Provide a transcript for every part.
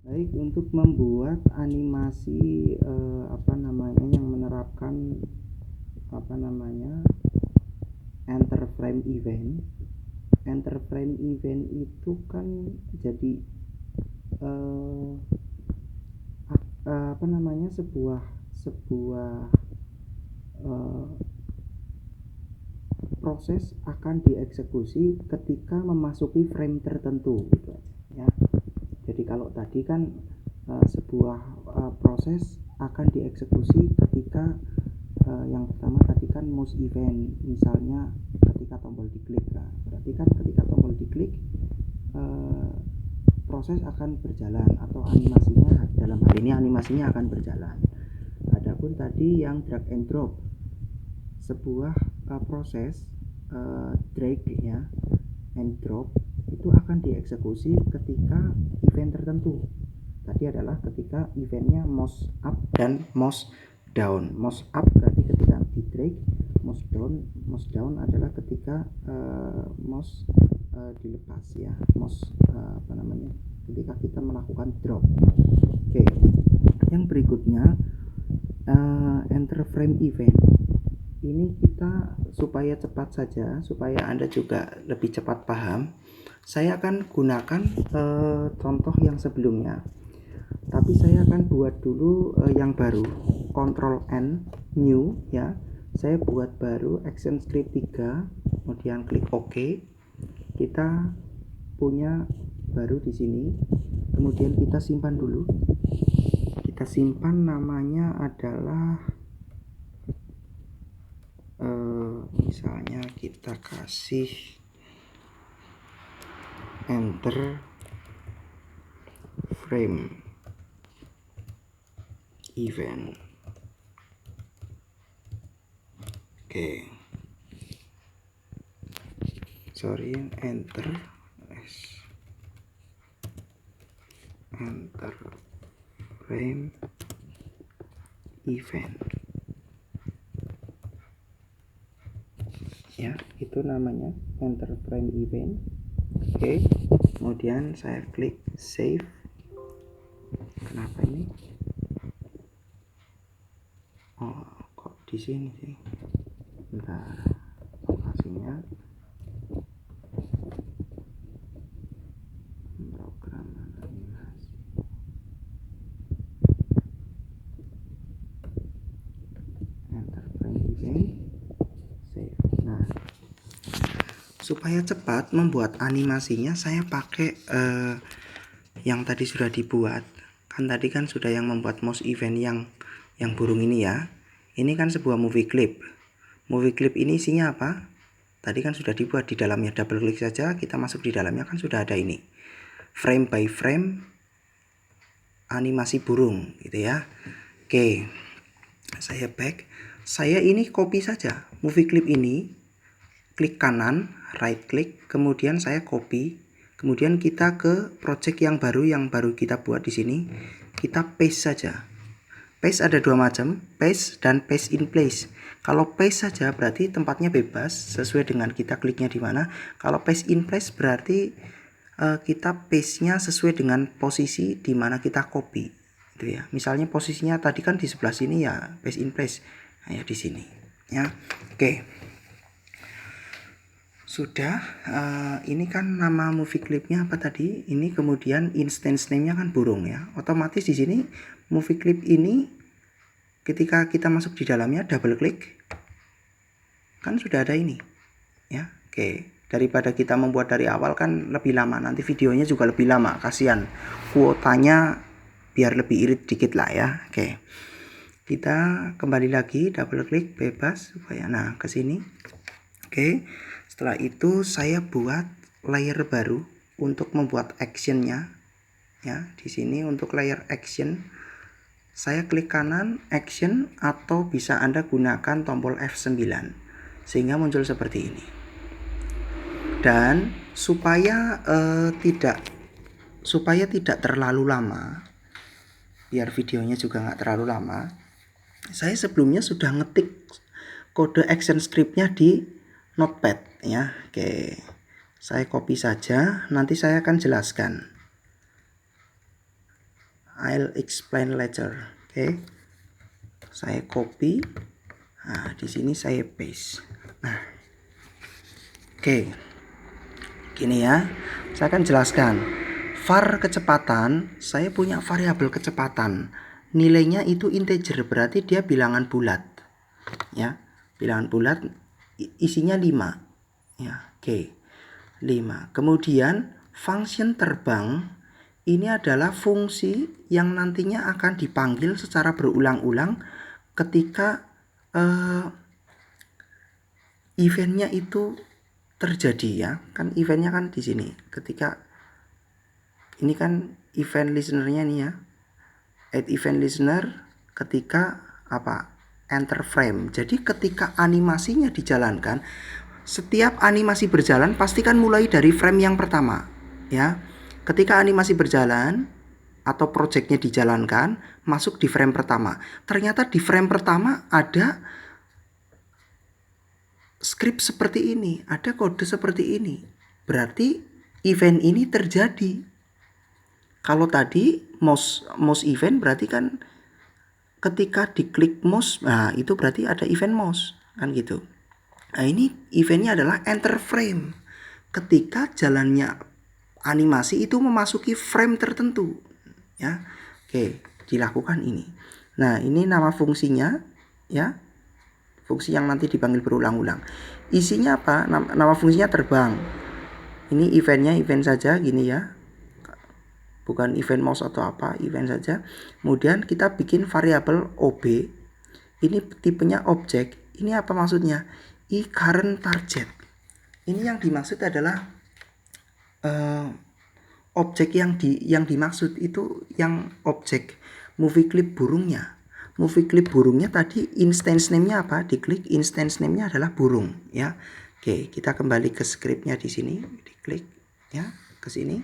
Baik, untuk membuat animasi yang menerapkan enter frame event. Enter frame event itu kan jadi sebuah eh, proses akan dieksekusi ketika memasuki frame tertentu gitu aja ya. Jadi kalau tadi kan sebuah proses akan dieksekusi ketika yang pertama tadi kan mouse event, misalnya ketika tombol diklik. Nah, berarti kan ketika tombol diklik proses akan berjalan atau animasinya, dalam hal ini animasinya akan berjalan. Adapun tadi yang drag and drop, sebuah proses drag ya and drop itu akan dieksekusi ketika event tertentu. Tadi adalah ketika eventnya mouse up dan mouse down. Mouse up berarti ketika di drag, mouse down adalah ketika mouse dilepas ya, mouse ketika kita melakukan drop. Oke, yang berikutnya enter frame event. Ini kita supaya cepat saja, supaya Anda juga lebih cepat paham, saya akan gunakan contoh yang sebelumnya, tapi saya akan buat dulu yang baru. Ctrl N new ya, saya buat baru action script 3, kemudian klik OK. Kita punya baru di sini, kemudian kita simpan dulu. Kita simpan, namanya adalah misalnya kita kasih enter frame event. Oke, enter frame event ya, itu namanya enter frame event. Oke, kemudian saya klik save. Kenapa ini? Oh, kok di sini sih? Bentar, lokasinya program animasi. Enter frame event, save. Nah, supaya cepat membuat animasinya, saya pakai yang tadi sudah dibuat. Kan tadi kan sudah yang membuat mouse event yang burung ini ya. Ini kan sebuah movie clip. Movie clip ini isinya apa? Tadi kan sudah dibuat di dalamnya, double klik saja kita masuk di dalamnya, kan sudah ada ini. Frame by frame animasi burung gitu ya. Oke. Saya back. Saya ini copy saja movie clip ini. Klik kanan, right click, kemudian saya copy. Kemudian kita ke project yang baru kita buat di sini. Kita paste saja. Paste ada dua macam, paste dan paste in place. Kalau paste saja berarti tempatnya bebas sesuai dengan kita kliknya di mana. Kalau paste in place berarti kita paste-nya sesuai dengan posisi di mana kita copy. Gitu ya. Misalnya posisinya tadi kan di sebelah sini ya, paste in place. Nah, ya di sini. Ya. Oke. Sudah, ini kan nama movie clipnya apa tadi? Ini kemudian instance name-nya kan burung ya. Otomatis di sini movie clip ini ketika kita masuk di dalamnya double klik kan sudah ada ini. Ya. Oke, daripada kita membuat dari awal kan lebih lama. Nanti videonya juga lebih lama, kasihan. Kuotanya biar lebih irit dikit lah ya. Oke. Kita kembali lagi double klik bebas supaya ke sini. Oke. Setelah itu saya buat layer baru untuk membuat actionnya ya. Di sini untuk layer action saya klik kanan action, atau bisa Anda gunakan tombol F9 sehingga muncul seperti ini. Dan supaya tidak terlalu lama, biar videonya juga nggak terlalu lama, saya sebelumnya sudah ngetik kode action scriptnya di notepad ya. Oke, saya copy saja, nanti saya akan jelaskan. I'll explain later. Oke. Saya copy. Nah, di sini saya paste. Nah. Oke. Gini ya. Saya akan jelaskan. Var kecepatan, saya punya variabel kecepatan. Nilainya itu integer, berarti dia bilangan bulat. Ya. Bilangan bulat isinya 5. Ya, oke. 5. Kemudian function terbang ini adalah fungsi yang nantinya akan dipanggil secara berulang-ulang ketika eventnya itu terjadi ya. Kan eventnya kan di sini. Ketika ini kan event listener-nya nih ya. Add event listener ketika apa? Enter frame. Jadi ketika animasinya dijalankan, setiap animasi berjalan pastikan mulai dari frame yang pertama ya. Ketika animasi berjalan atau projectnya dijalankan, masuk di frame pertama. Ternyata di frame pertama ada script seperti ini, ada kode seperti ini. Berarti event ini terjadi. Kalau tadi mouse event berarti kan ketika diklik mouse, nah itu berarti ada event mouse kan gitu. Nah ini eventnya adalah enter frame. Ketika jalannya animasi itu memasuki frame tertentu ya. Oke, dilakukan ini. Nah, ini nama fungsinya ya. Fungsi yang nanti dipanggil berulang-ulang. Isinya apa? Nama fungsinya terbang. Ini eventnya event saja gini ya. Bukan event mouse atau apa, event saja. Kemudian kita bikin variabel OB. Ini tipenya objek. Ini apa maksudnya? Current target. Ini yang dimaksud adalah objek yang dimaksud itu yang objek movie clip burungnya. Movie clip burungnya tadi instance name-nya apa? Diklik instance name-nya adalah burung ya. Oke, kita kembali ke script-nya di sini, diklik ya ke sini.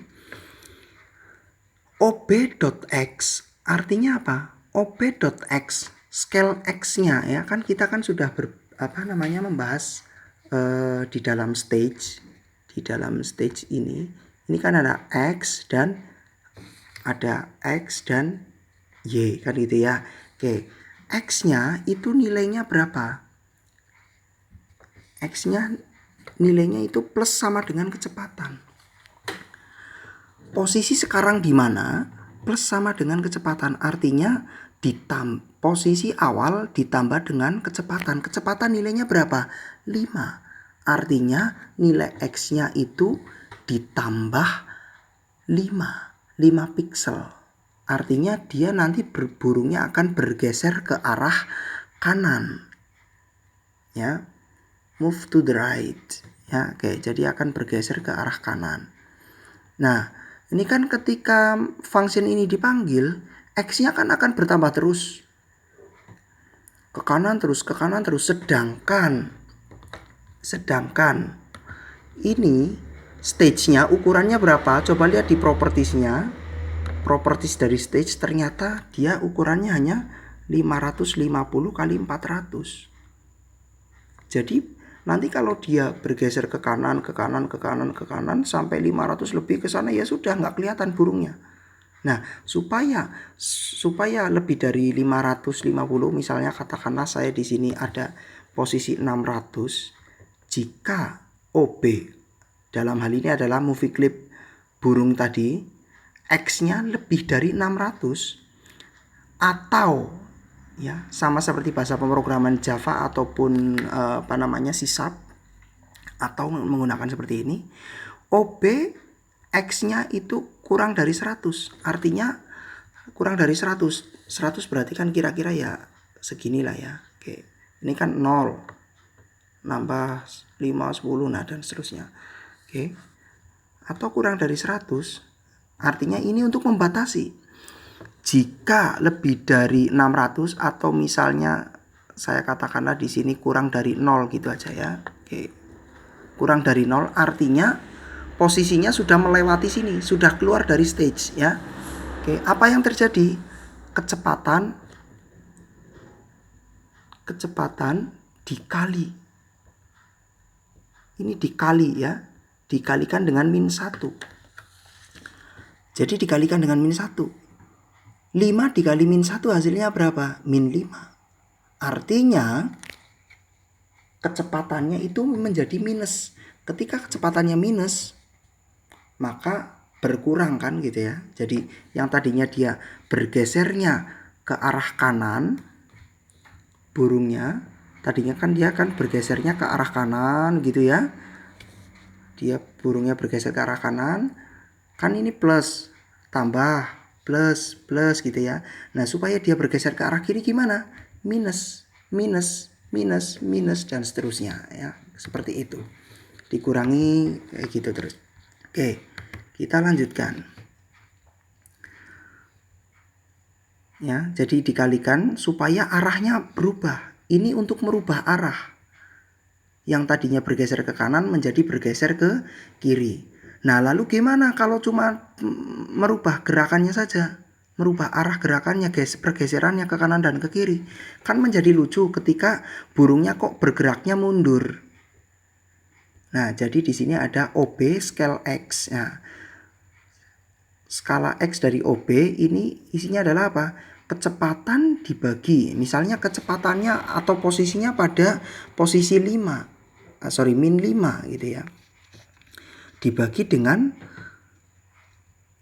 ob.x artinya apa? ob.x scale x-nya ya kan kita kan sudah membahas di dalam stage ini kan ada X dan Y kan gitu ya. Oke, X-nya itu nilainya berapa? X-nya nilainya itu plus sama dengan kecepatan. Posisi sekarang di mana? Plus sama dengan kecepatan. Artinya posisi awal ditambah dengan kecepatan. Kecepatan nilainya berapa? 5. Artinya nilai X-nya itu ditambah 5 pixel. Artinya dia nanti burungnya akan bergeser ke arah kanan. Ya. Move to the right. Ya, oke, jadi akan bergeser ke arah kanan. Nah, ini kan ketika function ini dipanggil, X-nya kan akan bertambah terus. Ke kanan terus. Sedangkan ini stage-nya ukurannya berapa? Coba lihat di properties-nya. Properties dari stage ternyata dia ukurannya hanya 550 kali 400. Jadi nanti kalau dia bergeser ke kanan sampai 500 lebih ke sana ya sudah nggak kelihatan burungnya. Nah, supaya lebih dari 550 misalnya katakanlah saya di sini ada posisi 600. Jika OB dalam hal ini adalah movie clip burung tadi, X-nya lebih dari 600 atau ya sama seperti bahasa pemrograman Java ataupun C# atau menggunakan seperti ini, OB X-nya itu kurang dari 100. Artinya kurang dari 100. 100 berarti kan kira-kira ya seginilah ya. Oke. Ini kan 0. Nambah 5, 10 nah dan seterusnya. Oke. Atau kurang dari 100. Artinya ini untuk membatasi. Jika lebih dari 600 atau misalnya saya katakanlah di sini kurang dari 0 gitu aja ya. Oke. Kurang dari 0 artinya posisinya sudah melewati sini, sudah keluar dari stage ya. Oke, apa yang terjadi? Kecepatan dikali. Ini dikali ya. Dikalikan dengan -1. Jadi dikalikan dengan -1. 5 dikali min 1 hasilnya berapa? Min 5. Artinya kecepatannya itu menjadi minus. Ketika kecepatannya minus, maka berkurang kan gitu ya. Jadi yang tadinya dia bergesernya ke arah kanan, burungnya tadinya kan dia kan bergesernya ke arah kanan gitu ya. Dia burungnya bergeser ke arah kanan, kan ini plus tambah plus gitu ya. Nah, supaya dia bergeser ke arah kiri gimana? Minus dan seterusnya ya. Seperti itu. Dikurangi kayak gitu terus. Oke, kita lanjutkan. Ya, jadi dikalikan supaya arahnya berubah. Ini untuk merubah arah. Yang tadinya bergeser ke kanan menjadi bergeser ke kiri. Nah, lalu gimana kalau cuma merubah gerakannya saja? Merubah arah gerakannya, pergeserannya ke kanan dan ke kiri. Kan menjadi lucu ketika burungnya kok bergeraknya mundur. Nah, jadi di sini ada OB scale X. Nah, skala X dari OB ini isinya adalah apa? Kecepatan dibagi, misalnya kecepatannya atau posisinya pada posisi 5, min 5 gitu ya, dibagi dengan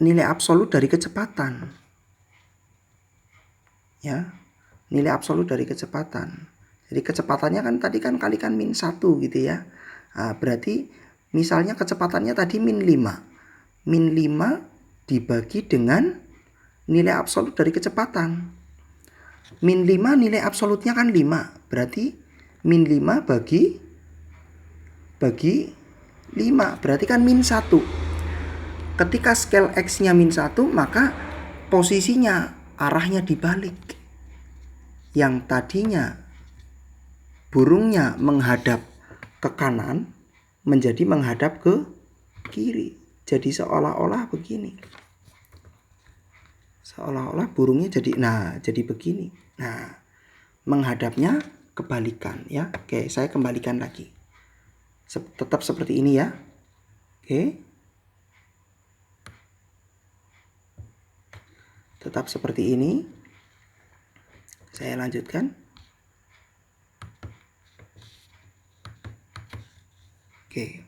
nilai absolut dari kecepatan ya, nilai absolut dari kecepatan. Jadi kecepatannya kan tadi kan kalikan min 1 gitu ya. Nah, berarti misalnya kecepatannya tadi min 5 dibagi dengan nilai absolut dari kecepatan. Min 5 nilai absolutnya kan 5. Berarti min 5 bagi 5. Berarti kan min 1. Ketika scale X-nya min 1, maka posisinya arahnya dibalik. Yang tadinya burungnya menghadap ke kanan menjadi menghadap ke kiri. Jadi seolah-olah begini. Seolah-olah burungnya jadi begini. Nah, menghadapnya kebalikan ya. Oke, saya kembalikan lagi. Tetap seperti ini ya. Oke. Tetap seperti ini. Saya lanjutkan. Oke.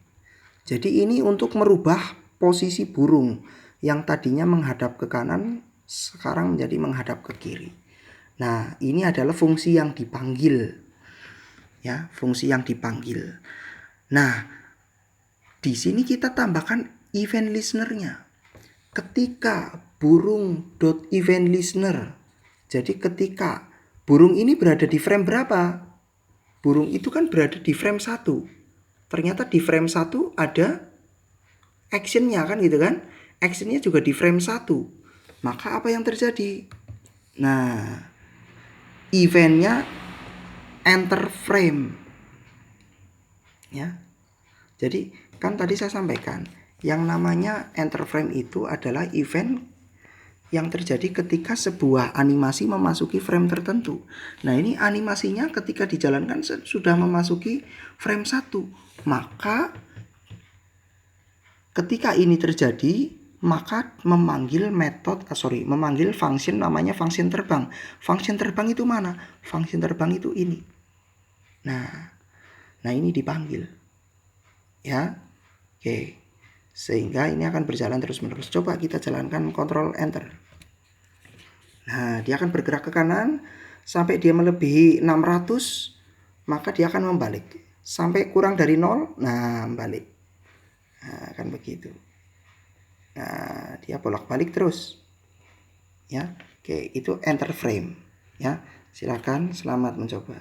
Jadi ini untuk merubah posisi burung yang tadinya menghadap ke kanan sekarang menjadi menghadap ke kiri. Nah, ini adalah fungsi yang dipanggil. Ya, fungsi yang dipanggil. Nah, di sini kita tambahkan event listener-nya. Ketika burung dot event listener, jadi ketika burung ini berada di frame berapa? Burung itu kan berada di frame 1. Ternyata di frame 1 ada action-nya kan gitu kan. Action-nya juga di frame 1. Maka apa yang terjadi? Nah, event-nya enter frame. Ya. Jadi kan tadi saya sampaikan, yang namanya enter frame itu adalah event yang terjadi ketika sebuah animasi memasuki frame tertentu. Nah, ini animasinya ketika dijalankan sudah memasuki frame 1. Maka ketika ini terjadi, maka memanggil function namanya function terbang. Function terbang itu mana? Function terbang itu ini. Nah ini dipanggil. Ya. Oke. Sehingga ini akan berjalan terus-menerus. Coba kita jalankan Ctrl Enter. Nah, dia akan bergerak ke kanan sampai dia melebihi 600, maka dia akan membalik. Sampai kurang dari 0, nah balik. Nah, kan begitu. Nah, dia bolak-balik terus. Ya. Oke, itu enter frame. Ya. Silakan, selamat mencoba.